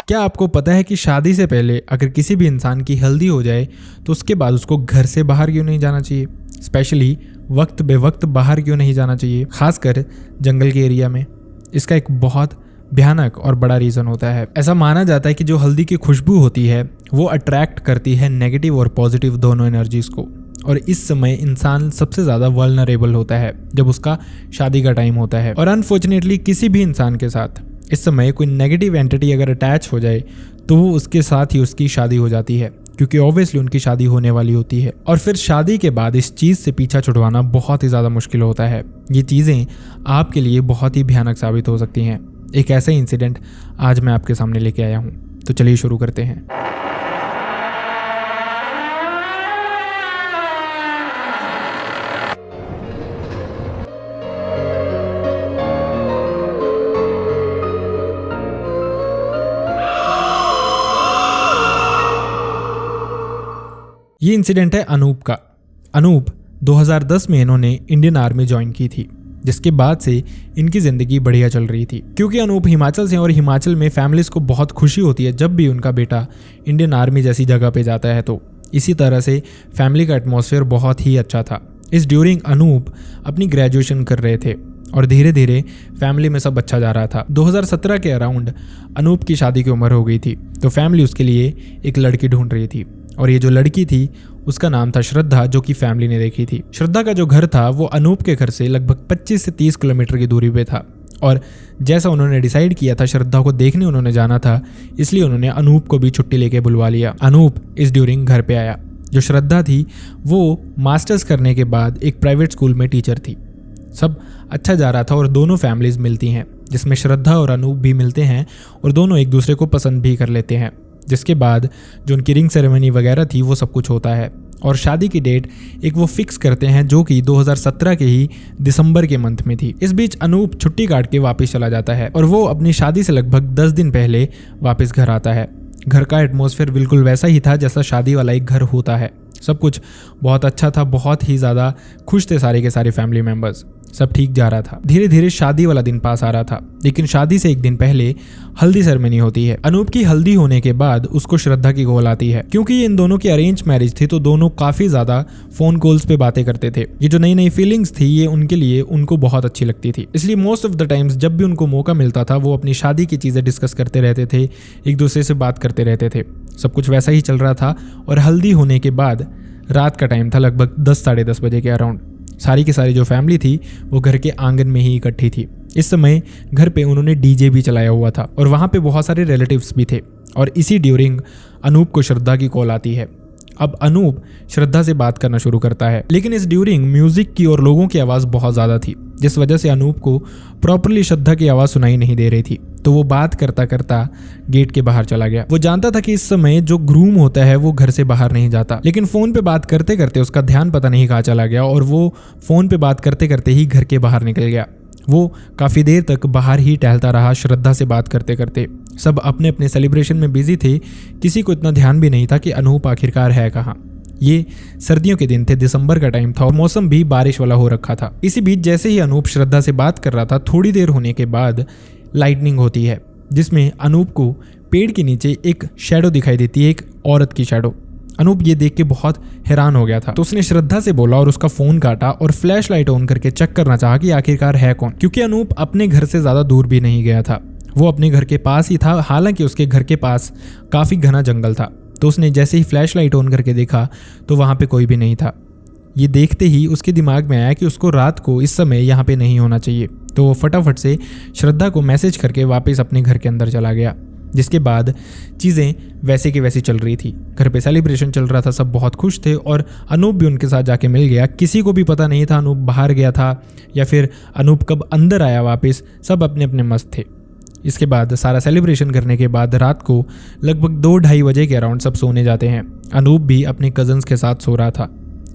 क्या आपको पता है कि शादी से पहले अगर किसी भी इंसान की हल्दी हो जाए तो उसके बाद उसको घर से बाहर क्यों नहीं जाना चाहिए? स्पेशली वक्त बे वक्त बाहर क्यों नहीं जाना चाहिए, खासकर जंगल के एरिया में? इसका एक बहुत भयानक और बड़ा रीज़न होता है। ऐसा माना जाता है कि जो हल्दी की खुशबू होती है वो अट्रैक्ट करती है नेगेटिव और पॉजिटिव दोनों एनर्जीज को, और इस समय इंसान सबसे ज़्यादा वल्नरेबल होता है जब उसका शादी का टाइम होता है। और अनफॉर्चुनेटली किसी भी इंसान के साथ इस समय कोई नेगेटिव एंटिटी अगर अटैच हो जाए तो वो उसके साथ ही उसकी शादी हो जाती है, क्योंकि ऑब्वियसली उनकी शादी होने वाली होती है। और फिर शादी के बाद इस चीज़ से पीछा छुड़वाना बहुत ही ज़्यादा मुश्किल होता है। ये चीज़ें आपके लिए बहुत ही भयानक साबित हो सकती हैं। एक ऐसा इंसिडेंट आज मैं आपके सामने लेके आया हूँ, तो चलिए शुरू करते हैं। ये इंसिडेंट है अनूप का। अनूप 2010 में इन्होंने इंडियन आर्मी ज्वाइन की थी, जिसके बाद से इनकी ज़िंदगी बढ़िया चल रही थी, क्योंकि अनूप हिमाचल से और हिमाचल में फैमिलीज़ को बहुत खुशी होती है जब भी उनका बेटा इंडियन आर्मी जैसी जगह पे जाता है। तो इसी तरह से फैमिली का एटमॉस्फेयर बहुत ही अच्छा था। इस ड्यूरिंग अनूप अपनी ग्रेजुएशन कर रहे थे और धीरे धीरे फैमिली में सब अच्छा जा रहा था। 2017 के अराउंड अनूप की शादी की उम्र हो गई थी, तो फैमिली उसके लिए एक लड़की ढूंढ रही थी, और ये जो लड़की थी उसका नाम था श्रद्धा, जो कि फैमिली ने देखी थी। श्रद्धा का जो घर था वो अनूप के घर से लगभग 25 से 30 किलोमीटर की दूरी पे था, और जैसा उन्होंने डिसाइड किया था श्रद्धा को देखने उन्होंने जाना था, इसलिए उन्होंने अनूप को भी छुट्टी लेके बुलवा लिया। अनूप इस ड्यूरिंग घर पे आया। जो श्रद्धा थी वो मास्टर्स करने के बाद एक प्राइवेट स्कूल में टीचर थी। सब अच्छा जा रहा था और दोनों फैमिलीज मिलती हैं, जिसमें श्रद्धा और अनूप भी मिलते हैं और दोनों एक दूसरे को पसंद भी कर लेते हैं। जिसके बाद जो उनकी रिंग सेरेमनी वगैरह थी वो सब कुछ होता है, और शादी की डेट एक वो फिक्स करते हैं जो कि 2017 के ही दिसंबर के मंथ में थी। इस बीच अनूप छुट्टी काट के वापस चला जाता है और वो अपनी शादी से लगभग 10 दिन पहले वापस घर आता है। घर का एटमॉस्फेयर बिल्कुल वैसा ही था जैसा शादी वाला एक घर होता है। सब कुछ बहुत अच्छा था, बहुत ही ज़्यादा खुश थे सारे के सारे फैमिली मेम्बर्स, सब ठीक जा रहा था। धीरे धीरे शादी वाला दिन पास आ रहा था, लेकिन शादी से एक दिन पहले हल्दी सेरेमनी होती है। अनूप की हल्दी होने के बाद उसको श्रद्धा की कॉल आती है। क्योंकि इन दोनों की अरेंज मैरिज थी तो दोनों काफी ज्यादा फोन कॉल्स पे बातें करते थे। ये जो नई नई फीलिंग्स थी ये उनके लिए उनको बहुत अच्छी लगती थी, इसलिए मोस्ट ऑफ द टाइम्स जब भी उनको मौका मिलता था वो अपनी शादी की चीजें डिस्कस करते रहते थे, एक दूसरे से बात करते रहते थे। सब कुछ वैसा ही चल रहा था, और हल्दी होने के बाद रात का टाइम था, लगभग 10 साढ़े 10 बजे के अराउंड। सारी की सारी जो फैमिली थी वो घर के आंगन में ही इकट्ठी थी। इस समय घर पे उन्होंने डीजे भी चलाया हुआ था और वहाँ पे बहुत सारे रिलेटिव्स भी थे, और इसी ड्यूरिंग अनूप को श्रद्धा की कॉल आती है। अब अनूप श्रद्धा से बात करना शुरू करता है, लेकिन इस ड्यूरिंग म्यूजिक की और लोगों की आवाज़ बहुत ज़्यादा थी, जिस वजह से अनूप को प्रॉपरली श्रद्धा की आवाज़ सुनाई नहीं दे रही थी। तो वो बात करता करता गेट के बाहर चला गया। वो जानता था कि इस समय जो ग्रूम होता है वो घर से बाहर नहीं जाता, लेकिन फ़ोन पे बात करते करते उसका ध्यान पता नहीं कहाँ चला गया, और वो फ़ोन पे बात करते करते ही घर के बाहर निकल गया। वो काफ़ी देर तक बाहर ही टहलता रहा श्रद्धा से बात करते करते। सब अपने अपने सेलिब्रेशन में बिजी थे, किसी को इतना ध्यान भी नहीं था कि अनूप आखिरकार है कहाँ। ये सर्दियों के दिन थे, दिसंबर का टाइम था और मौसम भी बारिश वाला हो रखा था। इसी बीच जैसे ही अनूप श्रद्धा से बात कर रहा था, थोड़ी देर होने के बाद लाइटनिंग होती है, जिसमें अनूप को पेड़ के नीचे एक शैडो दिखाई देती है, एक औरत की शैडो। अनूप ये देख के बहुत हैरान हो गया था, तो उसने श्रद्धा से बोला और उसका फोन काटा और फ्लैश लाइट ऑन करके चेक करना चाहा कि आखिरकार है कौन, क्योंकि अनूप अपने घर से ज़्यादा दूर भी नहीं गया था। वो अपने घर के पास ही था, हालांकि उसके घर के पास काफ़ी घना जंगल था। तो उसने जैसे ही फ्लैश लाइट ऑन करके देखा तो वहाँ पे कोई भी नहीं था। ये देखते ही उसके दिमाग में आया कि उसको रात को इस समय यहाँ पे नहीं होना चाहिए, तो वो फटाफट से श्रद्धा को मैसेज करके वापस अपने घर के अंदर चला गया। जिसके बाद चीज़ें वैसे की वैसी चल रही थी। घर पे सेलिब्रेशन चल रहा था, सब बहुत खुश थे, और अनूप भी उनके साथ जाके मिल गया। किसी को भी पता नहीं था अनूप बाहर गया था या फिर अनूप कब अंदर आया वापस, सब अपने अपने मस्त थे। इसके बाद सारा सेलिब्रेशन करने के बाद रात को लगभग 2-2:30 बजे के अराउंड सब सोने जाते हैं। अनूप भी अपने कज़न्स के साथ सो रहा था,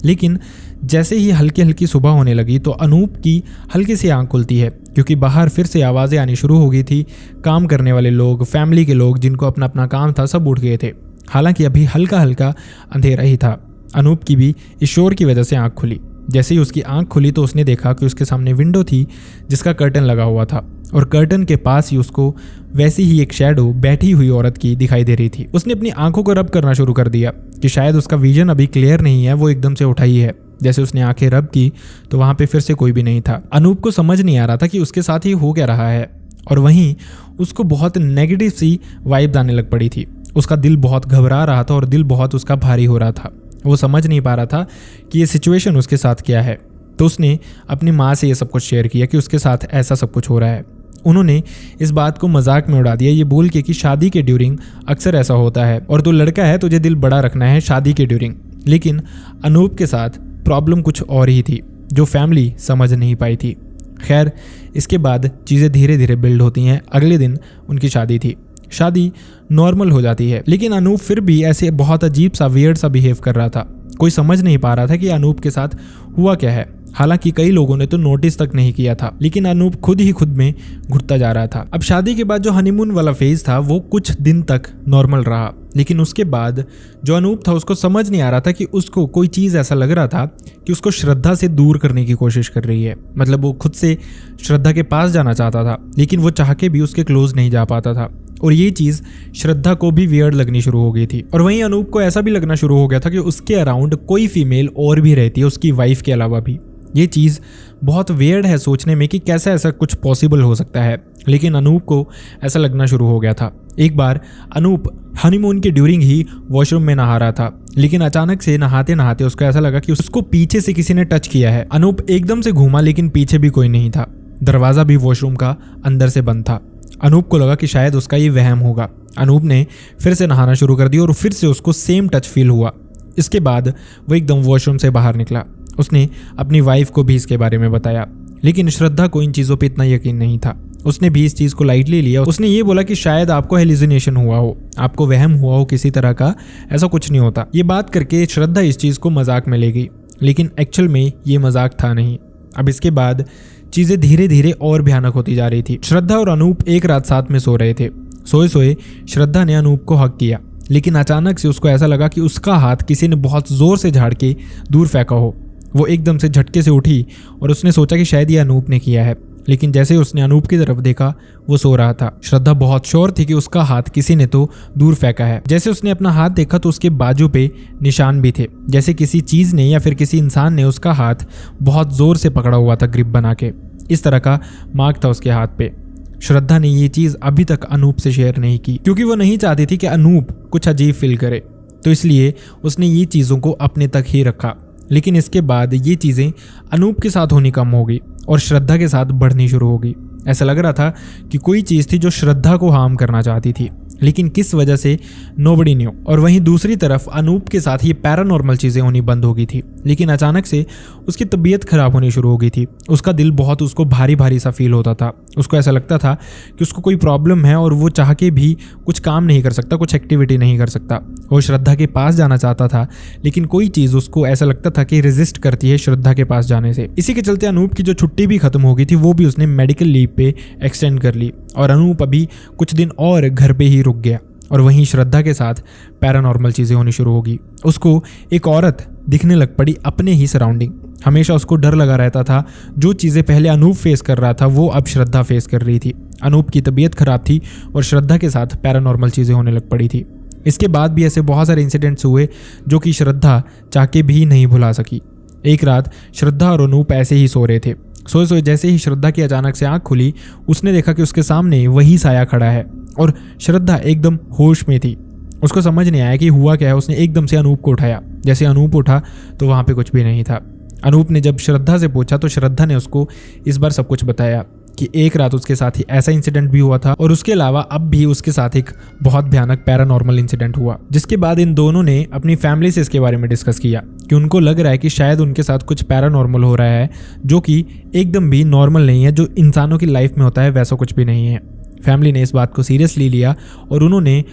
लेकिन जैसे ही हल्की हल्की सुबह होने लगी तो अनूप की हल्की सी आंख खुलती है, क्योंकि बाहर फिर से आवाज़ें आनी शुरू हो गई थी। काम करने वाले लोग, फैमिली के लोग जिनको अपना अपना काम था, सब उठ गए थे। हालांकि अभी हल्का हल्का अंधेरा ही था। अनूप की भी इस शोर की वजह से आंख खुली। जैसे ही उसकी आंख खुली तो उसने देखा कि उसके सामने विंडो थी जिसका कर्टन लगा हुआ था और कर्टन के पास ही उसको वैसी ही एक शैडो बैठी हुई औरत की दिखाई दे रही थी। उसने अपनी आंखों को रब करना शुरू कर दिया कि शायद उसका विजन अभी क्लियर नहीं है, वो एकदम से उठा ही है। जैसे उसने आंखें रब की तो वहां पे फिर से कोई भी नहीं था। अनूप को समझ नहीं आ रहा था कि उसके साथ ही हो क्या रहा है और वहीं उसको बहुत नेगेटिव सी वाइब्स आने लग पड़ी थी। उसका दिल बहुत घबरा रहा था और दिल बहुत उसका भारी हो रहा था। वो समझ नहीं पा रहा था कि ये सिचुएशन उसके साथ क्या है। तो उसने अपनी माँ से ये सब कुछ शेयर किया कि उसके साथ ऐसा सब कुछ हो रहा है। उन्होंने इस बात को मजाक में उड़ा दिया ये बोल के कि शादी के ड्यूरिंग अक्सर ऐसा होता है और तू लड़का है, तुझे दिल बड़ा रखना है शादी के ड्यूरिंग। लेकिन अनूप के साथ प्रॉब्लम कुछ और ही थी जो फैमिली समझ नहीं पाई थी। खैर, इसके बाद चीज़ें धीरे धीरे बिल्ड होती हैं। अगले दिन उनकी शादी थी। शादी नॉर्मल हो जाती है लेकिन अनूप फिर भी ऐसे बहुत अजीब सा वियर्ड सा बिहेव कर रहा था। कोई समझ नहीं पा रहा था कि अनूप के साथ हुआ क्या है। हालांकि कई लोगों ने तो नोटिस तक नहीं किया था, लेकिन अनूप खुद ही खुद में घुटता जा रहा था। अब शादी के बाद जो हनीमून वाला फेज था वो कुछ दिन तक नॉर्मल रहा, लेकिन उसके बाद जो अनूप था उसको समझ नहीं आ रहा था कि उसको कोई चीज़ ऐसा लग रहा था कि उसको श्रद्धा से दूर करने की कोशिश कर रही है। मतलब वो खुद से श्रद्धा के पास जाना चाहता था लेकिन वो चाह के भी उसके क्लोज नहीं जा पाता था और ये चीज़ श्रद्धा को भी वियर्ड लगनी शुरू हो गई थी। और वहीं अनूप को ऐसा भी लगना शुरू हो गया था कि उसके अराउंड कोई फीमेल और भी रहती है उसकी वाइफ के अलावा भी। ये चीज़ बहुत वियर्ड है सोचने में कि कैसे ऐसा कुछ पॉसिबल हो सकता है, लेकिन अनूप को ऐसा लगना शुरू हो गया था। एक बार अनूप हनीमून के ड्यूरिंग ही वॉशरूम में नहा रहा था, लेकिन अचानक से नहाते नहाते उसको ऐसा लगा कि उसको पीछे से किसी ने टच किया है। अनूप एकदम से घूमा लेकिन पीछे भी कोई नहीं था। दरवाज़ा भी वॉशरूम का अंदर से बंद था। अनूप को लगा कि शायद उसका ये वहम होगा। अनूप ने फिर से नहाना शुरू कर दिया और फिर से उसको सेम टच फील हुआ। इसके बाद वो एकदम वॉशरूम से बाहर निकला। उसने अपनी वाइफ को भी इसके बारे में बताया, लेकिन श्रद्धा को इन चीज़ों पे इतना यकीन नहीं था। उसने भी इस चीज़ को लाइटली लिया। उसने ये बोला कि शायद आपको हेलुसिनेशन हुआ हो, आपको वहम हुआ हो किसी तरह का, ऐसा कुछ नहीं होता। ये बात करके श्रद्धा इस चीज़ को मजाक में ले गई, लेकिन एक्चुअल में ये मजाक था नहीं। अब इसके बाद चीज़ें धीरे धीरे और भयानक होती जा रही थी। श्रद्धा और अनूप एक रात साथ में सो रहे थे। सोए सोए श्रद्धा ने अनूप को हक किया, लेकिन अचानक से उसको ऐसा लगा कि उसका हाथ किसी ने बहुत ज़ोर से झाड़ के दूर फेंका हो। वो एकदम से झटके से उठी और उसने सोचा कि शायद ये अनूप ने किया है, लेकिन जैसे ही उसने अनूप की तरफ देखा वो सो रहा था। श्रद्धा बहुत श्योर थी कि उसका हाथ किसी ने तो दूर फेंका है। जैसे उसने अपना हाथ देखा तो उसके बाजू पे निशान भी थे, जैसे किसी चीज़ ने या फिर किसी इंसान ने उसका हाथ बहुत ज़ोर से पकड़ा हुआ था, ग्रिप बना के। इस तरह का मार्क था उसके हाथ पे। श्रद्धा ने ये चीज़ अभी तक अनूप से शेयर नहीं की क्योंकि वो नहीं चाहती थी कि अनूप कुछ अजीब फील करे, तो इसलिए उसने ये चीज़ों को अपने तक ही रखा। लेकिन इसके बाद ये चीज़ें अनूप के साथ होनी कम हो गई और श्रद्धा के साथ बढ़नी शुरू हो गई। ऐसा लग रहा था कि कोई चीज़ थी जो श्रद्धा को हार्म करना चाहती थी, लेकिन किस वजह से नोबडी न्यू। और वहीं दूसरी तरफ अनूप के साथ ये पैरानॉर्मल चीज़ें होनी बंद हो गई थी, लेकिन अचानक से उसकी तबीयत खराब होनी शुरू हो गई थी। उसका दिल बहुत उसको भारी भारी सा फील होता था। उसको ऐसा लगता था कि उसको कोई प्रॉब्लम है और वो चाह के भी कुछ काम नहीं कर सकता, कुछ एक्टिविटी नहीं कर सकता। वो श्रद्धा के पास जाना चाहता था, लेकिन कोई चीज़ उसको ऐसा लगता था कि रेजिस्ट करती है श्रद्धा के पास जाने से। इसी के चलते अनूप की जो छुट्टी भी खत्म हो गई थी वो भी उसने मेडिकल लीव पे एक्सटेंड कर ली और अनूप अभी कुछ दिन और घर पे ही रुक गया। और वहीं श्रद्धा के साथ पैरानॉर्मल चीज़ें होनी शुरू होगी। उसको एक औरत दिखने लग पड़ी अपने ही सराउंडिंग। हमेशा उसको डर लगा रहता था, जो चीज़ें पहले अनूप फेस कर रहा था वो अब श्रद्धा फेस कर रही थी। अनूप की तबीयत खराब थी और श्रद्धा के साथ पैरानॉर्मल चीज़ें होने लग पड़ी थी। इसके बाद भी ऐसे बहुत सारे इंसिडेंट्स हुए जो कि श्रद्धा चाह के भी नहीं भुला सकी। एक रात श्रद्धा और अनूप ऐसे ही सो रहे थे। सोए सोए जैसे ही श्रद्धा की अचानक से आंख खुली, उसने देखा कि उसके सामने वही साया खड़ा है और श्रद्धा एकदम होश में थी। उसको समझ नहीं आया कि हुआ क्या है। उसने एकदम से अनूप को उठाया। जैसे अनूप उठा तो वहाँ पे कुछ भी नहीं था। अनूप ने जब श्रद्धा से पूछा तो श्रद्धा ने उसको इस बार सब कुछ बताया कि एक रात उसके साथ ही ऐसा इंसिडेंट भी हुआ था और उसके अलावा अब भी उसके साथ एक बहुत भयानक पैरानॉर्मल इंसिडेंट हुआ। जिसके बाद इन दोनों ने अपनी फैमिली से इसके बारे में डिस्कस किया कि उनको लग रहा है कि शायद उनके साथ कुछ पैरानॉर्मल हो रहा है, जो कि एकदम भी नॉर्मल नहीं है, जो इंसानों की लाइफ में होता है वैसा कुछ भी नहीं है। फैमिली ने इस बात को सीरियसली लिया और उन्होंने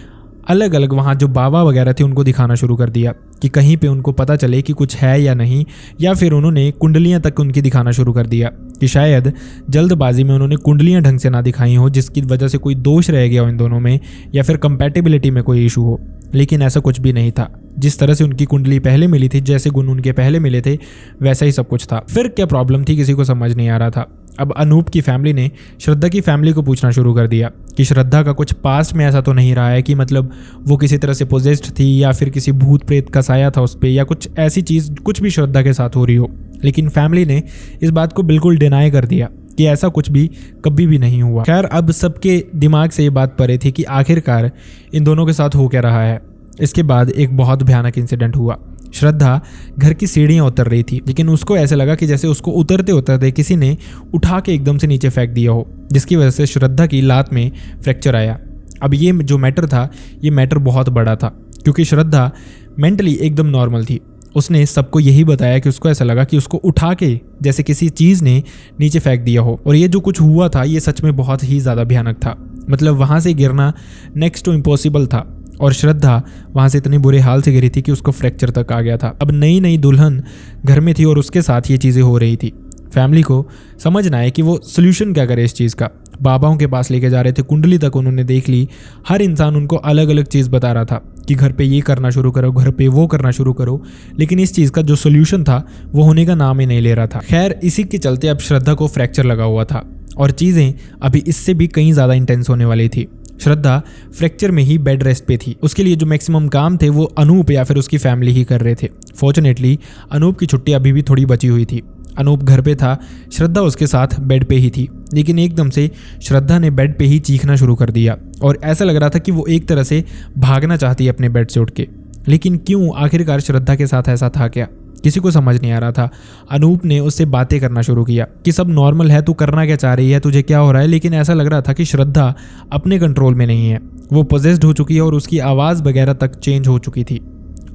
अलग अलग वहाँ जो बाबा वगैरह थे उनको दिखाना शुरू कर दिया कि कहीं पे उनको पता चले कि कुछ है या नहीं, या फिर उन्होंने कुंडलियाँ तक उनकी दिखाना शुरू कर दिया कि शायद जल्दबाजी में उन्होंने कुंडलियाँ ढंग से ना दिखाई हो, जिसकी वजह से कोई दोष रह गया हो इन दोनों में, या फिर कंपैटिबिलिटी में कोई इशू हो। लेकिन ऐसा कुछ भी नहीं था। जिस तरह से उनकी कुंडली पहले मिली थी, जैसे गुण उनके पहले मिले थे, वैसा ही सब कुछ था। फिर क्या प्रॉब्लम थी किसी को समझ नहीं आ रहा था। अब अनूप की फैमिली ने श्रद्धा की फैमिली को पूछना शुरू कर दिया कि श्रद्धा का कुछ पास्ट में ऐसा तो नहीं रहा है कि मतलब वो किसी तरह से पोजेस्ड थी या फिर किसी भूत प्रेत का साया था उस पर, या कुछ ऐसी चीज़ कुछ भी श्रद्धा के साथ हो रही हो। लेकिन फैमिली ने इस बात को बिल्कुल डिनाई कर दिया कि ऐसा कुछ भी कभी भी नहीं हुआ। खैर, अब सबके दिमाग से ये बात परे थी कि आखिरकार इन दोनों के साथ हो क्या रहा है। इसके बाद एक बहुत भयानक इंसिडेंट हुआ। श्रद्धा घर की सीढ़ियाँ उतर रही थी, लेकिन उसको ऐसे लगा कि जैसे उसको उतरते उतरते किसी ने उठा के एकदम से नीचे फेंक दिया हो, जिसकी वजह से श्रद्धा की लात में फ्रैक्चर आया। अब ये जो मैटर था, ये मैटर बहुत बड़ा था, क्योंकि श्रद्धा मेंटली एकदम नॉर्मल थी। उसने सबको यही बताया कि उसको ऐसा लगा कि उसको उठा के जैसे किसी चीज़ ने नीचे फेंक दिया हो। और ये जो कुछ हुआ था ये सच में बहुत ही ज़्यादा भयानक था। मतलब वहाँ से गिरना नेक्स्ट टू इम्पॉसिबल था, और श्रद्धा वहाँ से इतनी बुरे हाल से गिरी थी कि उसको फ्रैक्चर तक आ गया था। अब नई नई दुल्हन घर में थी और उसके साथ ये चीज़ें हो रही थी। फैमिली को समझना है कि वो सोल्यूशन क्या करे इस चीज़ का। बाबाओं के पास लेके जा रहे थे, कुंडली तक उन्होंने देख ली, हर इंसान उनको अलग अलग चीज़ बता रहा था कि घर पे ये करना शुरू करो, घर पे वो करना शुरू करो, लेकिन इस चीज़ का जो सोल्यूशन था वो होने का नाम ही नहीं ले रहा था। खैर, इसी के चलते अब श्रद्धा को फ्रैक्चर लगा हुआ था और चीज़ें अभी इससे भी कहीं ज़्यादा इंटेंस होने वाली थी। श्रद्धा फ्रैक्चर में ही बेड रेस्ट पे थी। उसके लिए जो मैक्सिमम काम थे वो अनूप या फिर उसकी फैमिली ही कर रहे थे। फॉर्चुनेटली अनूप की छुट्टी अभी भी थोड़ी बची हुई थी। अनूप घर पे था, श्रद्धा उसके साथ बेड पे ही थी, लेकिन एकदम से श्रद्धा ने बेड पे ही चीखना शुरू कर दिया और ऐसा लग रहा था कि वो एक तरह से भागना चाहती है अपने बेड से उठ के। लेकिन क्यों, आखिरकार श्रद्धा के साथ ऐसा था क्या, किसी को समझ नहीं आ रहा था। अनूप ने उससे बातें करना शुरू किया कि सब नॉर्मल है, तू करना क्या चाह रही है, तुझे क्या हो रहा है। लेकिन ऐसा लग रहा था कि श्रद्धा अपने कंट्रोल में नहीं है, वो पोजेस्ड हो चुकी है और उसकी आवाज़ वगैरह तक चेंज हो चुकी थी।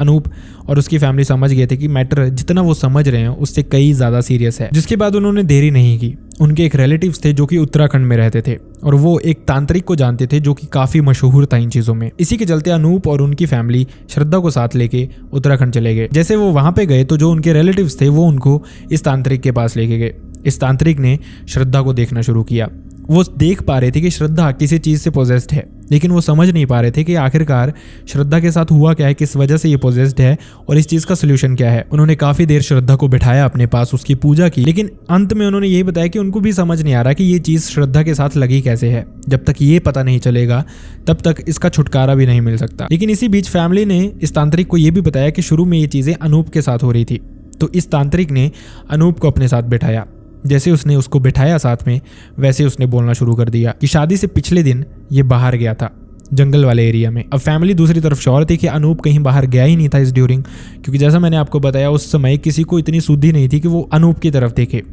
अनूप और उसकी फैमिली समझ गए थे कि मैटर जितना वो समझ रहे हैं उससे कई ज़्यादा सीरियस है। जिसके बाद उन्होंने देरी नहीं की। उनके एक रिलेटिव्स थे जो कि उत्तराखंड में रहते थे और वो एक तांत्रिक को जानते थे जो कि काफ़ी मशहूर था इन चीज़ों में। इसी के चलते अनूप और उनकी फैमिली श्रद्धा को साथ लेके उत्तराखंड चले गए। जैसे वो वहाँ पे गए तो जो उनके रिलेटिव्स थे वो उनको इस तांत्रिक के पास लेके गए। इस तांत्रिक ने श्रद्धा को देखना शुरू किया। वो देख पा रहे थे कि श्रद्धा किसी चीज़ से पोजेस्ड है, लेकिन वो समझ नहीं पा रहे थे कि आखिरकार श्रद्धा के साथ हुआ क्या है, किस वजह से ये पोजेस्ड है और इस चीज़ का सोल्यूशन क्या है। उन्होंने काफ़ी देर श्रद्धा को बिठाया अपने पास, उसकी पूजा की, लेकिन अंत में उन्होंने यही बताया कि उनको भी समझ नहीं आ रहा कि ये चीज़ श्रद्धा के साथ लगी कैसे है। जब तक ये पता नहीं चलेगा तब तक इसका छुटकारा भी नहीं मिल सकता। लेकिन इसी बीच फैमिली ने इस तांत्रिक को ये भी बताया कि शुरू में ये चीज़ें अनूप के साथ हो रही थी। तो इस तांत्रिक ने अनूप को अपने साथ बिठाया। जैसे उसने उसको बिठाया साथ में, वैसे उसने बोलना शुरू कर दिया कि शादी से पिछले दिन ये बाहर गया था जंगल वाले एरिया में। अब फैमिली दूसरी तरफ श्योर थी कि अनूप कहीं बाहर गया ही नहीं था इस ड्यूरिंग, क्योंकि जैसा मैंने आपको बताया उस समय किसी को इतनी सुद्धि नहीं थी कि वो अनूप की तरफ देखे।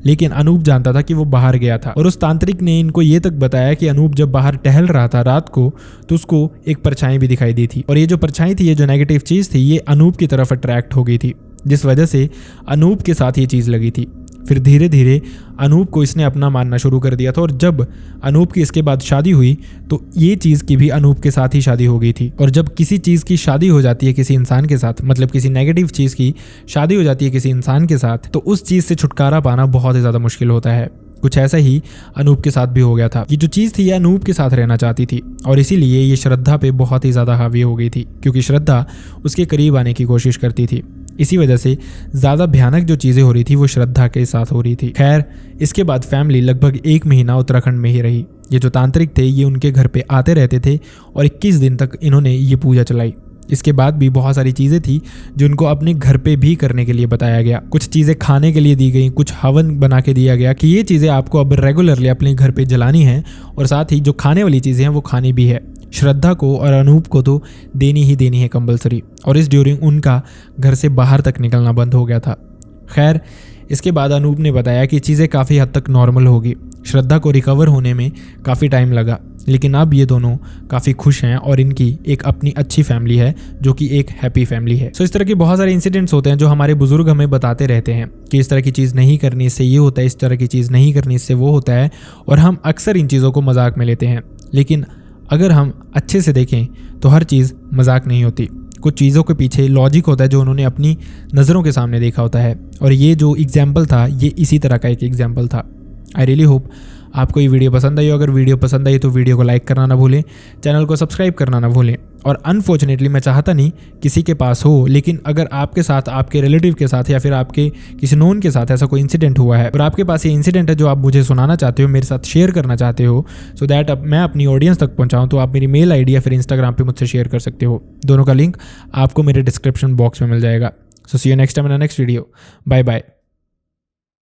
लेकिन अनूप जानता था कि वो बाहर गया था और उस तांत्रिक ने इनको ये तक बताया कि अनूप जब बाहर टहल रहा था रात को तो उसको एक परछाई भी दिखाई दी थी और ये जो परछाई थी, ये जो नेगेटिव चीज़ थी, ये अनूप की तरफ अट्रैक्ट हो गई थी, जिस वजह से अनूप के साथ ये चीज़ लगी थी। फिर धीरे धीरे अनूप को इसने अपना मानना शुरू कर दिया था और जब अनूप की इसके बाद शादी हुई तो ये चीज़ की भी अनूप के साथ ही शादी हो गई थी। और जब किसी चीज़ की शादी हो जाती है किसी इंसान के साथ, मतलब किसी नेगेटिव चीज़ की शादी हो जाती है किसी इंसान के साथ, तो उस चीज़ से छुटकारा पाना बहुत ही ज़्यादा मुश्किल होता है। कुछ ऐसा ही अनूप के साथ भी हो गया था। ये जो चीज़ थी ये अनूप के साथ रहना चाहती थी और इसीलिए ये श्रद्धा पे बहुत ही ज़्यादा हावी हो गई थी, क्योंकि श्रद्धा उसके करीब आने की कोशिश करती थी। इसी वजह से ज़्यादा भयानक जो चीज़ें हो रही थी वो श्रद्धा के साथ हो रही थी। खैर, इसके बाद फैमिली लगभग 1 महीना उत्तराखंड में ही रही। ये जो तांत्रिक थे ये उनके घर पे आते रहते थे और 21 दिन तक इन्होंने ये पूजा चलाई। इसके बाद भी बहुत सारी चीज़ें थी जो उनको अपने घर पे भी करने के लिए बताया गया। कुछ चीज़ें खाने के लिए दी गई, कुछ हवन बना के दिया गया कि ये चीज़ें आपको अब रेगुलरली अपने घर पे जलानी है और साथ ही जो खाने वाली चीज़ें हैं वो खानी भी है। श्रद्धा को और अनूप को तो देनी ही देनी है कंपलसरी, और इस ड्यूरिंग उनका घर से बाहर तक निकलना बंद हो गया था। खैर, इसके बाद अनूप ने बताया कि चीज़ें काफ़ी हद तक नॉर्मल होगी। श्रद्धा को रिकवर होने में काफ़ी टाइम लगा, लेकिन अब ये दोनों काफ़ी खुश हैं और इनकी एक अपनी अच्छी फैमिली है जो कि एक हैप्पी फैमिली है। सो इस तरह के बहुत सारे इंसिडेंट्स होते हैं जो हमारे बुजुर्ग हमें बताते रहते हैं कि इस तरह की चीज़ नहीं करनी इससे ये होता है, इस तरह की चीज़ नहीं करनी इससे वो होता है, और हम अक्सर इन चीज़ों को मजाक में लेते हैं। लेकिन अगर हम अच्छे से देखें तो हर चीज़ मजाक नहीं होती। कुछ चीज़ों के पीछे लॉजिक होता है जो उन्होंने अपनी नज़रों के सामने देखा होता है, और ये जो एग्जाम्पल था ये इसी तरह का एक एग्जाम्पल था। आई रियली होप आपको ये वीडियो पसंद आई हो। अगर वीडियो पसंद आई तो वीडियो को लाइक करना ना भूलें, चैनल को सब्सक्राइब करना ना भूलें और अनफॉर्चुनेटली मैं चाहता नहीं किसी के पास हो, लेकिन अगर आपके साथ, आपके रिलेटिव के साथ या फिर आपके किसी नोन के साथ ऐसा कोई इंसिडेंट हुआ है और आपके पास ये इंसिडेंट है जो आप मुझे सुनाना चाहते हो, मेरे साथ शेयर करना चाहते हो, सो दैट अब मैं अपनी ऑडियंस तक पहुंचाऊं, तो आप मेरी मेल आईडी या फिर इंस्टाग्राम पे मुझसे शेयर कर सकते हो। दोनों का लिंक आपको मेरे डिस्क्रिप्शन बॉक्स में मिल जाएगा। So see you next time in the next video. Bye bye.